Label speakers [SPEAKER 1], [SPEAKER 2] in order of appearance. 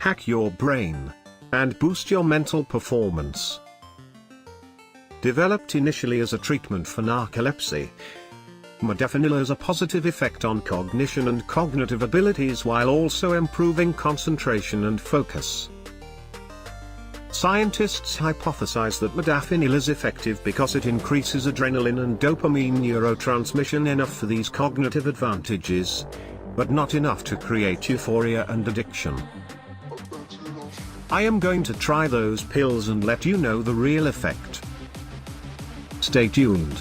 [SPEAKER 1] hack your brain, and boost your mental performance. Developed initially as a treatment for narcolepsy, Modafinil has a positive effect on cognition and cognitive abilities while also improving concentration and focus. Scientists hypothesize that modafinil is effective because it increases adrenaline and dopamine neurotransmission enough for these cognitive advantages, but not enough to create euphoria and addiction. I am going to try those pills and let you know the real effect. Stay tuned.